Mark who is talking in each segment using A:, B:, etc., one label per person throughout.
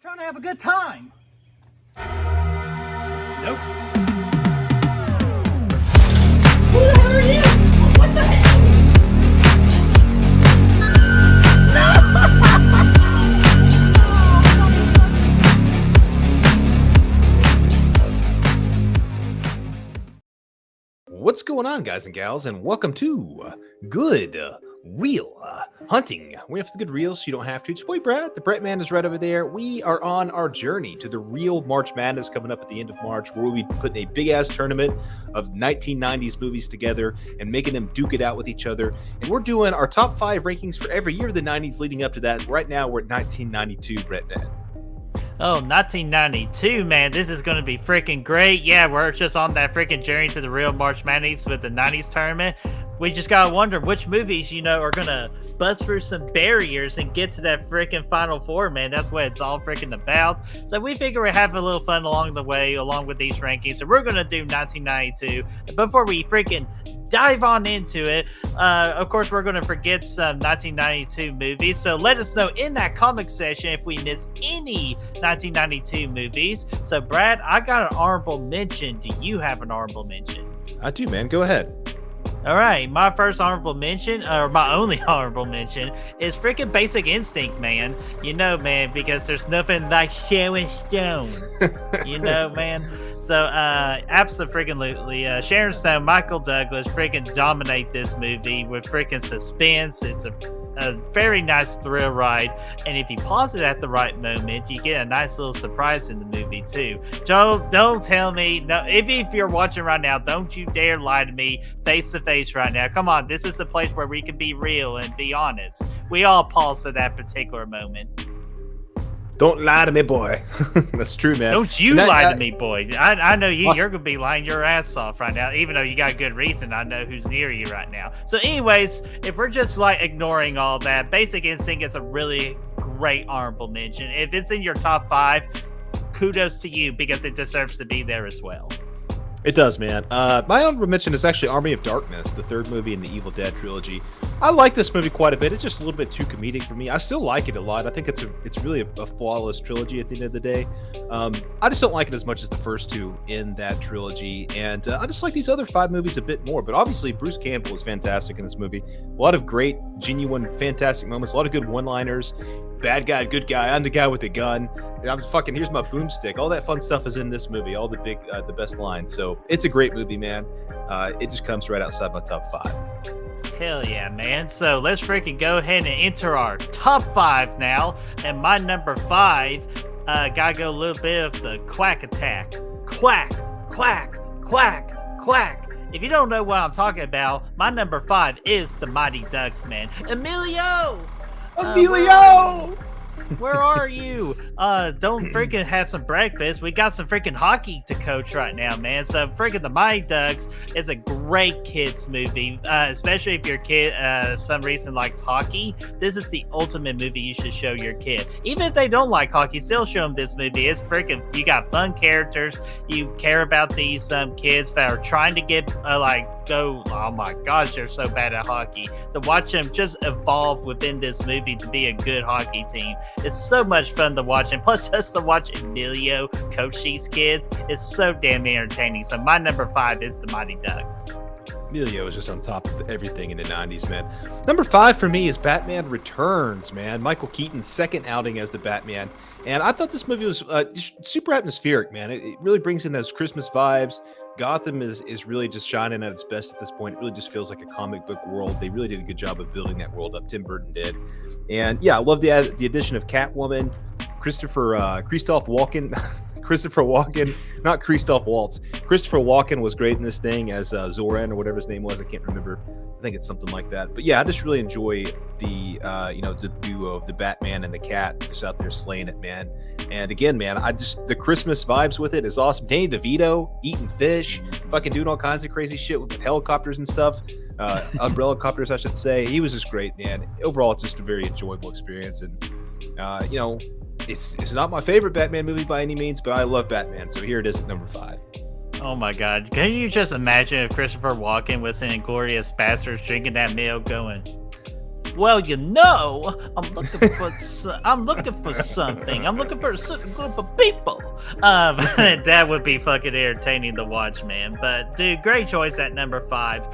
A: trying to have a good time. Nope. Who the hell are you? What the hell?
B: What's going on, guys and gals, and welcome to Good Real Hunting. We have the good reels, so you don't have to. It's your boy Brad. The Brett Man is right over there. We are on our journey to the real March Madness coming up at the end of March, where we'll be putting a big-ass tournament of 1990s movies together and making them duke it out with each other. And we're doing our top 5 rankings for every year of the 90s leading up to that. Right now, we're at 1992, Brett Man.
C: Oh, 1992, man. This is going to be freaking great. Yeah, we're just on that freaking journey to the real March Madness with the 90s tournament. We just got to wonder which movies, are going to bust through some barriers and get to that freaking Final Four, man. That's what it's all freaking about. So we figure we're having a little fun along the way, along with these rankings. So we're going to do 1992. Before we freaking dive on into it, of course, we're going to forget some 1992 movies. So let us know in that comment section if we miss any 1992 movies. So, Brad, I got an honorable mention. Do you have an honorable mention?
B: I do, man. Go ahead.
C: All right, my first honorable mention, or my only honorable mention, is freaking Basic Instinct, man. Man, because there's nothing like Sharon Stone. Man. So, absolutely, Sharon Stone, Michael Douglas freaking dominate this movie with freaking suspense. It's a very nice thrill ride, and if you pause it at the right moment, you get a nice little surprise in the movie too. Don't tell me no. If you're watching right now, don't you dare lie to me face to face right now. Come on, this is the place where we can be real and be honest. We all pause at that particular moment.
B: Don't lie to me, boy. That's true, man.
C: Don't you lie to me, boy. I know you're going to be lying your ass off right now, even though you got good reason. I know who's near you right now. So anyways, if we're just ignoring all that, Basic Instinct is a really great honorable mention. If it's in your top 5, kudos to you because it deserves to be there as well.
B: It does, man. My honorable mention is actually Army of Darkness, the third movie in the Evil Dead trilogy. I like this movie quite a bit. It's just a little bit too comedic for me. I still like it a lot. I think it's really a flawless trilogy at the end of the day. I just don't like it as much as the first two in that trilogy, and I just like these other 5 movies a bit more. But obviously, Bruce Campbell is fantastic in this movie. A lot of great, genuine, fantastic moments. A lot of good one-liners. Bad guy, good guy. I'm the guy with the gun. I'm fucking. Here's my boomstick. All that fun stuff is in this movie. All the big, the best lines. So it's a great movie, man. It just comes right outside my top 5.
C: Hell yeah, man. So let's freaking go ahead and enter our top 5 now. And my number 5, gotta go a little bit of the quack attack. Quack, quack, quack, quack. If you don't know what I'm talking about, my number 5 is the Mighty Ducks, man. Emilio! Where are you? Don't freaking have some breakfast. We got some freaking hockey to coach right now, man. So freaking the Mighty Ducks is a great kids movie, especially if your kid, some reason likes hockey. This is the ultimate movie you should show your kid. Even if they don't like hockey, still show them this movie. It's freaking, you got fun characters. You care about these kids that are trying to get oh my gosh, they're so bad at hockey. To watch them just evolve within this movie to be a good hockey team. It's so much fun to watch, and plus just to watch Emilio coach these kids, it's so damn entertaining. So my number 5 is the Mighty Ducks.
B: Emilio is just on top of everything in the 90s, man. Number 5 for me is Batman Returns, man. Michael Keaton's second outing as the Batman. And I thought this movie was super atmospheric, man. It really brings in those Christmas vibes. Gotham is really just shining at its best at this point. It really just feels like a comic book world. They really did a good job of building that world up. Tim Burton did. And yeah, I love the addition of Catwoman, Christoph Walken. Christopher Walken, not Christoph Waltz. Christopher Walken was great in this thing as Zoran or whatever his name was. I can't remember. I think it's something like that. But yeah, I just really enjoy the the duo of the Batman and the cat just out there slaying it, man. And again, man, the Christmas vibes with it is awesome. Danny DeVito eating fish, fucking doing all kinds of crazy shit with helicopters and stuff. Umbrella copters, I should say. He was just great, man. Overall, it's just a very enjoyable experience. And it's not my favorite Batman movie by any means, but I love Batman. So here it is at number 5.
C: Oh my God. Can you just imagine if Christopher Walken was in Inglourious Basterds drinking that milk going, Well, I'm looking for something. I'm looking for a certain group of people. That would be fucking entertaining to watch, man. But dude, great choice at number 5.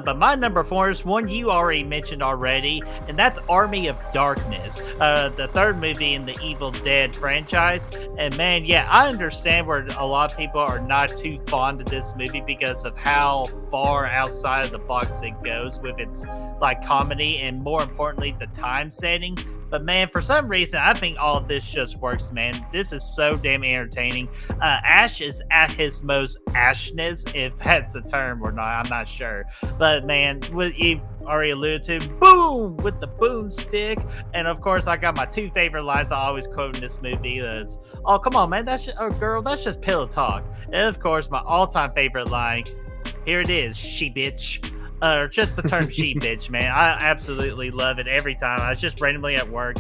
C: But my number 4 is one you already mentioned already, and that's Army of Darkness, the third movie in the Evil Dead franchise. And man, yeah, I understand where a lot of people are not too fond of this movie because of how far outside of the box it goes with its like comedy and more importantly the time setting. But man, for some reason, I think all of this just works, man. This is so damn entertaining. Ash is at his most ashness, if that's a term or not, I'm not sure. But man, what you already alluded to, boom, with the boomstick. And of course, I got my 2 favorite lines I always quote in this movie is, oh, come on, man, girl, that's just pillow talk. And of course, my all-time favorite line, here it is, she bitch. Or just the term she bitch, man. I absolutely love it every time. I was just randomly at work,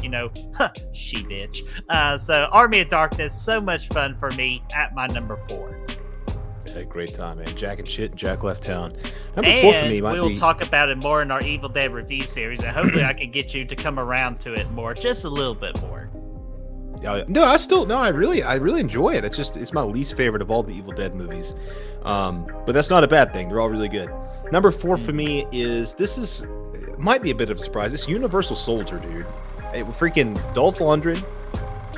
C: she bitch. So Army of Darkness, so much fun for me at my number 4.
B: Yeah, great time, man. Jack and shit, Jack left town. Number 4 for me might be...
C: we'll talk about it more in our Evil Dead review series, and hopefully I can get you to come around to it more, just a little bit more.
B: I really enjoy it. It's my least favorite of all the Evil Dead movies. But that's not a bad thing. They're all really good. Number 4 for me might be a bit of a surprise. It's Universal Soldier, dude. Freaking Dolph Lundgren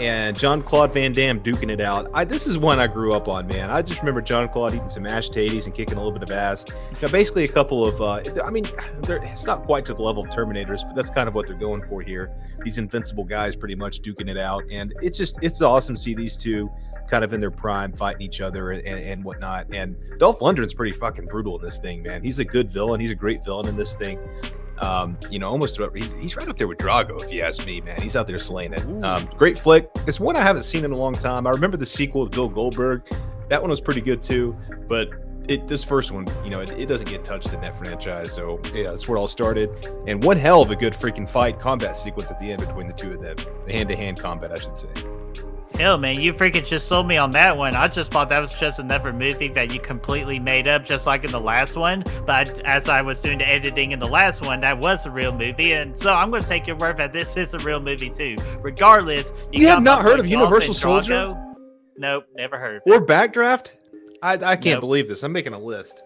B: and Jean-Claude Van Damme duking it out. This is one I grew up on, man. I just remember Jean-Claude eating some mashed tatties and kicking a little bit of ass. Basically a couple of, it's not quite to the level of Terminators, but that's kind of what they're going for here. These invincible guys pretty much duking it out. And it's awesome to see these two kind of in their prime fighting each other and whatnot. And Dolph Lundgren's pretty fucking brutal in this thing, man. He's a good villain. He's a great villain in this thing. He's right up there with Drago, if you ask me, man. He's out there slaying it. Great flick. It's one I haven't seen in a long time. I remember the sequel with Bill Goldberg. That one was pretty good too, but this first one, it doesn't get touched in that franchise. So yeah, that's where it all started. And one hell of a good freaking combat sequence at the end between the two of them. Hand-to-hand combat, I should say.
C: Hell, man, you freaking just sold me on that one. I just thought that was just another movie that you completely made up, just like in the last one. But as I was doing the editing in the last one, that was a real movie. And so I'm going to take your word that this is a real movie, too. Regardless,
B: you have not heard of Universal Soldier?
C: Nope, never heard of it.
B: Or Backdraft? I can't believe this. I'm making a list.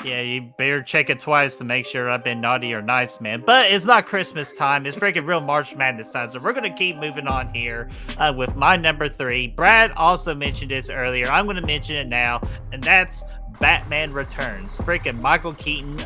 C: Yeah, you better check it twice to make sure I've been naughty or nice, man. But it's not Christmas time. It's freaking real March Madness time. So we're going to keep moving on here with my number 3. Brad also mentioned this earlier. I'm going to mention it now, and that's Batman Returns. Freaking Michael Keaton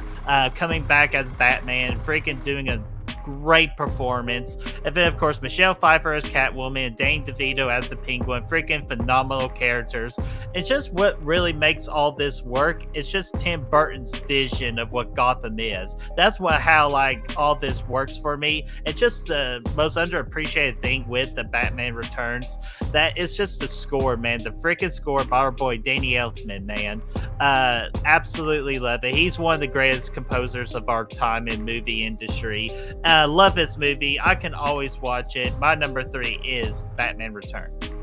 C: coming back as Batman, freaking doing a great performance. And then, of course, Michelle Pfeiffer as Catwoman and Dane DeVito as the Penguin. Freaking phenomenal characters. It's just what really makes all this work. It's just Tim Burton's vision of what Gotham is. That's how all this works for me. It's just the most underappreciated thing with the Batman Returns. That it's just the score, man. The freaking score by our boy Danny Elfman, man. Absolutely love it. He's one of the greatest composers of our time in movie industry. I love this movie. I can always watch it. My number 3 is Batman Returns.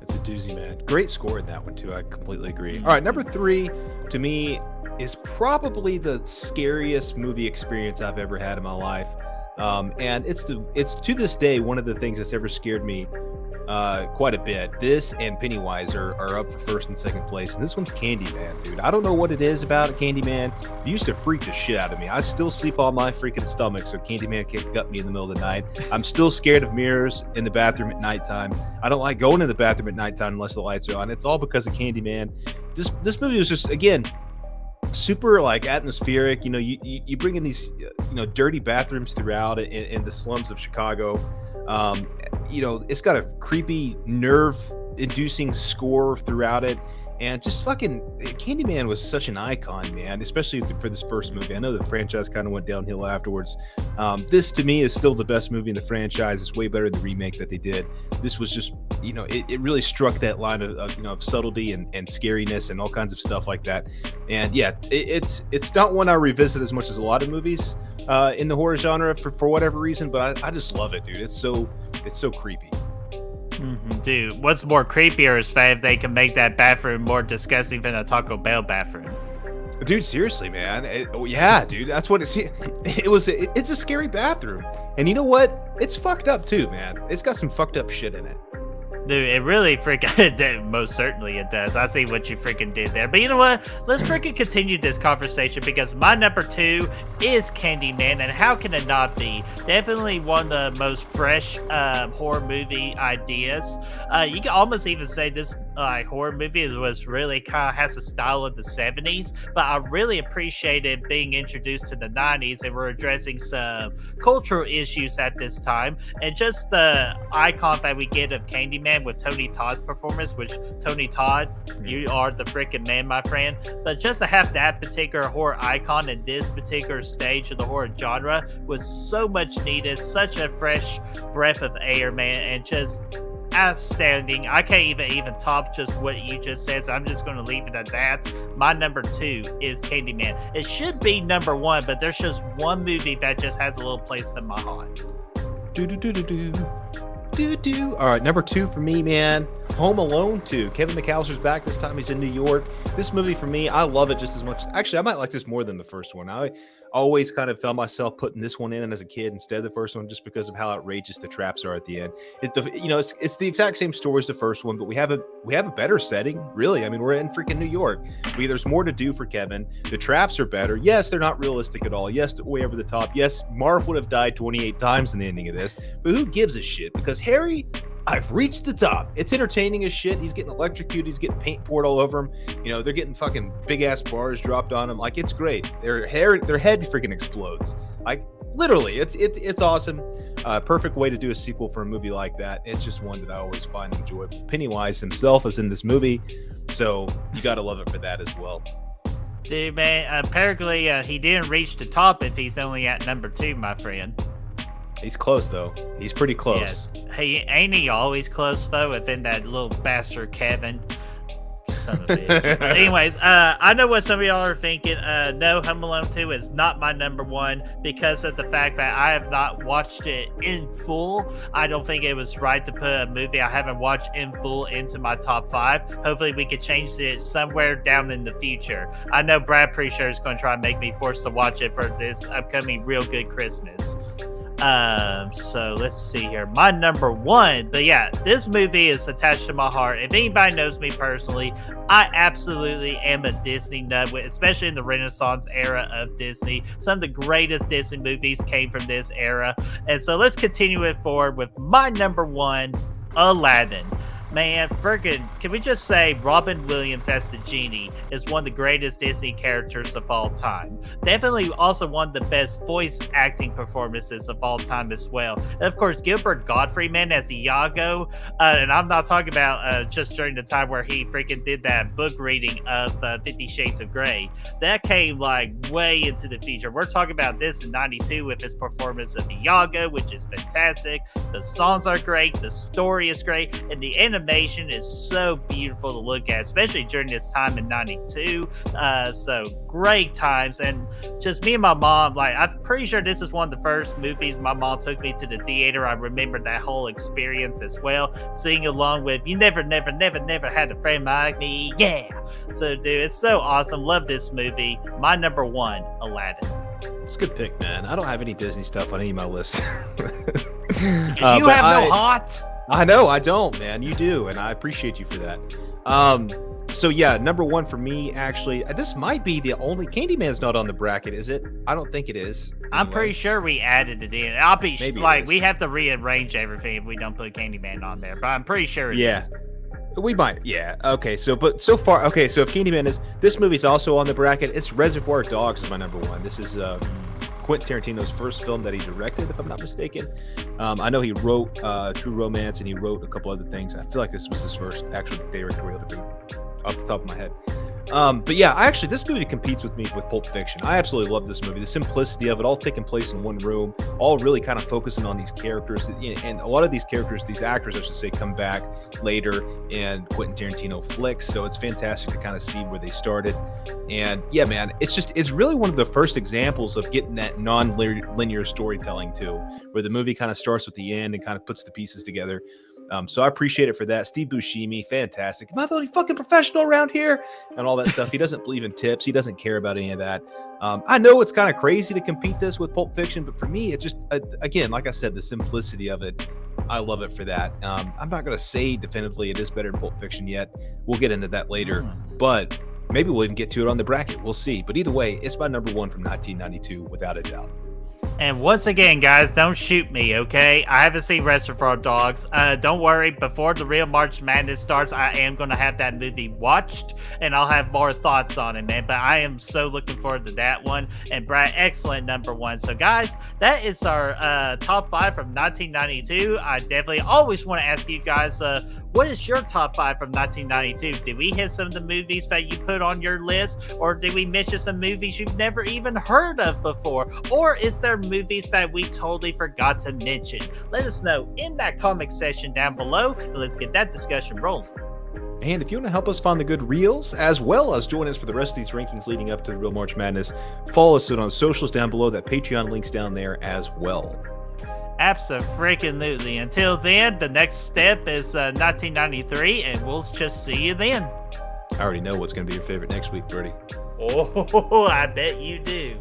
B: That's a doozy, man. Great score in that one, too. I completely agree. All right, number 3, to me, is probably the scariest movie experience I've ever had in my life. And it's to this day one of the things that's ever scared me quite a bit. This and Pennywise are up for first and second place, and this one's Candyman, dude. I don't know what it is about Candyman. It used to freak the shit out of me. I still sleep on my freaking stomach, so Candyman can't gut me in the middle of the night. I'm still scared of mirrors in the bathroom at nighttime. I don't like going to the bathroom at nighttime unless the lights are on. It's all because of Candyman. This movie was just, again, super atmospheric. You bring in these dirty bathrooms throughout in the slums of Chicago. It's got a creepy, nerve-inducing score throughout it, and just fucking Candyman was such an icon, man, especially for this first movie. I know the franchise kind of went downhill afterwards. This, to me, is still the best movie in the franchise. It's way better than the remake that they did. This was just, it really struck that line of subtlety and scariness and all kinds of stuff like that. And yeah, it's not one I revisit as much as a lot of movies in the horror genre for whatever reason, but I just love it, dude. It's so creepy.
C: Mm-hmm. Dude, what's more creepier is if they can make that bathroom more disgusting than a Taco Bell bathroom.
B: Dude, seriously, man. Yeah, dude, that's what it's. It's a scary bathroom, and you know what? It's fucked up too, man. It's got some fucked up shit in it.
C: Dude, it really freaking most certainly it does. I see what you freaking did there. But you know what? Let's freaking continue this conversation because my number 2 is Candyman, and how can it not be? Definitely one of the most fresh horror movie ideas. You can almost even say this horror movie was really kind of has a style of the 70s, but I really appreciated being introduced to the 90s, and we're addressing some cultural issues at this time, and just the icon that we get of Candyman with Tony Todd's performance, which Tony Todd, you are the freaking man, my friend. But just to have that particular horror icon in this particular stage of the horror genre was so much needed, such a fresh breath of air, man, and just outstanding. I can't even top just what you just said, so I'm just going to leave it at that. My number 2 is Candyman. It should be number 1, but there's just one movie that just has a little place in my heart.
B: All right, number 2 for me, man. Home Alone 2. Kevin McAllister's back. This time he's in New York. This movie for me, I love it just as much. Actually, I might like this more than the first one. I always kind of found myself putting this one in as a kid instead of the first one, just because of how outrageous the traps are at the end. It's the exact same story as the first one, but we have a better setting, really. I mean, we're in freaking New York. There's more to do for Kevin. The traps are better. Yes, they're not realistic at all. Yes, way over the top. Yes, Marv would have died 28 times in the ending of this, but who gives a shit? Because Harry, I've reached the top. It's entertaining as shit. He's getting electrocuted. He's getting paint poured all over him. They're getting fucking big ass bars dropped on him. Like, it's great. Their head freaking explodes. Like, literally, it's awesome. Perfect way to do a sequel for a movie like that. It's just one that I always find enjoyable. Pennywise himself is in this movie, so you got to love it for that as well.
C: Dude, man, apparently he didn't reach the top if he's only at number 2, my friend.
B: He's close, though. He's pretty close.
C: Yes. Hey, ain't he always close, though, within that little bastard Kevin? Son of a bitch. But anyways, I know what some of y'all are thinking. No, Home Alone 2 is not my number 1 because of the fact that I have not watched it in full. I don't think it was right to put a movie I haven't watched in full into my top 5. Hopefully, we could change it somewhere down in the future. I know Brad pretty sure is going to try and make me force to watch it for this upcoming Real Good Christmas. So let's see here. My number 1, but yeah, this movie is attached to my heart. If anybody knows me personally, I absolutely am a Disney nut, especially in the Renaissance era of Disney. Some of the greatest Disney movies came from this era. And so let's continue it forward with my number 1, Aladdin. Man, freaking, can we just say Robin Williams as the genie is one of the greatest Disney characters of all time. Definitely also one of the best voice acting performances of all time as well. And of course, Gilbert Gottfried, man, as Iago. And I'm not talking about just during the time where he freaking did that book reading of 50 Shades of Grey. That came like way into the future. We're talking about this in 92 with his performance of Iago, which is fantastic. The songs are great. The story is great. And the animation is so beautiful to look at, especially during this time in 92. So great times. And just me and my mom, like, I'm pretty sure this is one of the first movies my mom took me to the theater. I remember that whole experience as well, singing along with "You Never Had a Friend Like Me." Yeah. So dude, it's so awesome. Love this movie. My number 1, Aladdin.
B: It's a good pick, man. I don't have any Disney stuff on any of my lists.
C: You have no heart.
B: I know I don't, man. You do, and I appreciate you for that. So yeah, number 1 for me, actually, this might be the only. Candyman's not on the bracket, is it? I don't think it is. Anyway.
C: I'm pretty sure we added it in. I'll be like, we have to rearrange everything if we don't put Candyman on there, but I'm pretty sure it is.
B: We might, yeah. Okay, so so if Candyman is, this movie's also on the bracket. It's Reservoir Dogs is my number 1. This is Quentin Tarantino's first film that he directed, if I'm not mistaken. I know he wrote True Romance, and he wrote a couple other things. I feel like this was his first actual directorial debut, off the top of my head. But yeah, this movie competes with me with Pulp Fiction. I absolutely love this movie. The simplicity of it, all taking place in one room, all really kind of focusing on these characters. And a lot of these characters, these actors, I should say, come back later in Quentin Tarantino flicks. So it's fantastic to kind of see where they started. And yeah, man, it's really one of the first examples of getting that non-linear storytelling too, where the movie kind of starts with the end and kind of puts the pieces together. So I appreciate it for that. Steve Buscemi, fantastic. Am I the only fucking professional around here? And all that stuff. He doesn't believe in tips. He doesn't care about any of that. I know it's kind of crazy to compete this with Pulp Fiction, but for me, it's just, again, like I said, the simplicity of it. I love it for that. I'm not going to say definitively it is better than Pulp Fiction yet. We'll get into that later, but maybe we'll even get to it on the bracket. We'll see. But either way, it's my number one from 1992, without a doubt.
C: And once again, guys, don't shoot me, okay? I haven't seen Reservoir Dogs. Don't worry, before the real March Madness starts, I am going to have that movie watched, and I'll have more thoughts on it, man. But I am so looking forward to that one. And Brad, excellent number one. So, guys, that is our top five from 1992. I definitely always want to ask you guys, what is your top five from 1992? Did we hit some of the movies that you put on your list, or did we mention some movies you've never even heard of before? Or is there movies that we totally forgot to mention? Let us know in that comment section down below, and let's get that discussion rolling.
B: And if you want to help us find the good reels, as well as join us for the rest of these rankings leading up to the real March Madness, follow us on socials down below. That Patreon link's down there as well.
C: Abso-freaking-lutely. Until then, the next step is 1993, and we'll just see you then.
B: I already know what's going to be your favorite next week, Birdie.
C: Oh, I bet you do.